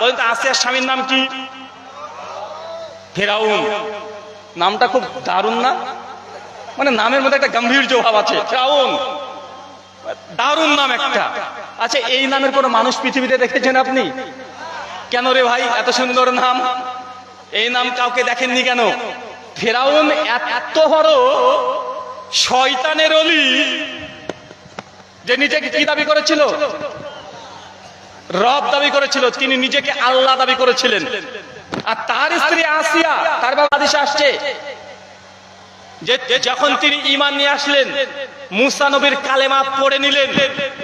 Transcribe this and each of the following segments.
বলেন তো আসিয়ার স্বামীর নাম কি? ফেরাউন। নামটা খুব দারুণ না? মানে নামের মধ্যে একটা গাম্ভীর্য ভাব আছে। ফেরাউন দারুণ নাম একটা। আচ্ছা, এই নামের কোনো মানুষ পৃথিবীতে দেখেছেন আপনি? কেন রে ভাই এত সুন্দর নাম? এই নাম কাউকে দেখেননি কেন? ফেরাউন এত বড় শয়তানের অলি যে নিজেকে কি দাবি করেছিল? রব দাবি করেছিল। তিনি নিজেকে আল্লাহ দাবি করেছিলেন। আর তার স্ত্রী আসিয়া, তার বাবা হাদিসে আসছে যে যখন তিনি ঈমান নিয়ে আসলেন, মুসা নবীর কালেমা পড়ে নিলেন,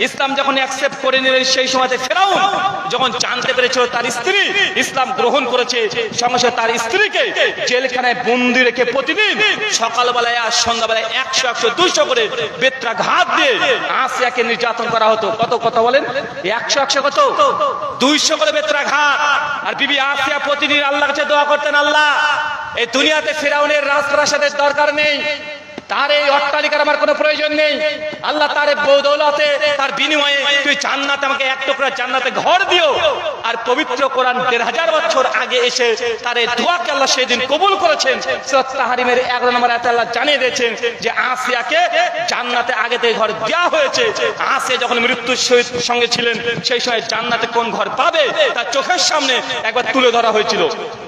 ইসলাম যখন অ্যাকসেপ্ট করে নিলেন, সেই সময়তে ফেরাউন যখন জানতে পেরেছিল তার স্ত্রী ইসলাম গ্রহণ করেছে, সঙ্গে সঙ্গে তার স্ত্রীকে জেলখানায় বন্দি রেখে প্রতিদিন সকালবেলায় আর সন্ধ্যাবেলায় 100-200 করে বেত্রাঘাত দিয়ে আসিয়াকে নির্যাতন করা হতো। কত কথা বলেন? 100 কত? 200 করে বেত্রাঘাত। আর বিবি আসিয়া প্রতিদিন আল্লাহর কাছে দোয়া করতেন, আল্লাহ এই দুনিয়াতে ফেরাউনের রাজপ্রাসাদের দরকার নেই, তার এই অট্টালিকার আমার কোনো প্রয়োজন নেই। আল্লাহ তার বদৌলতে, তার বিনিময়ে তুই জান্নাতে আমাকে এক টুকরা জান্নাতে ঘর দিও। আর পবিত্র কোরআন 1500 বছর আগে এসে তার এই দোয়াকে আল্লাহ সেদিন কবুল করেছেন। সূরা তাহরিমের 11 নম্বর আয়াতে আল্লাহ জানিয়ে দিয়েছেন যে আসিয়াকে জান্নাতে আগে থেকে ঘর দেওয়া হয়েছে। আসিয়া যখন মৃত্যুর সঙ্গে ছিলেন, সেই সময় জান্নাতে কোন ঘর পাবে তার চোখের সামনে একবার তুলে ধরা হয়েছিল।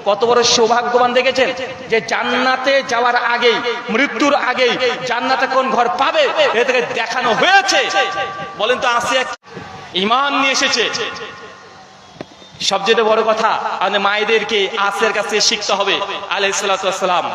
কত বড় সৌভাগ্যবান দেখেছেন যে জান্নাতে যাওয়ার আগেই, মৃত্যুর আগেই জান্নাতে কোন ঘর পাবে এটাকে দেখানো হয়েছে। বলেন তো আসিয়া ঈমান নিয়ে এসেছে। সবচেয়ে বড় কথা আমাদের মায়েদেরকে আসিয়ার কাছে শিখতে হবে আলাইহিস সালাতু ওয়াস সালাম।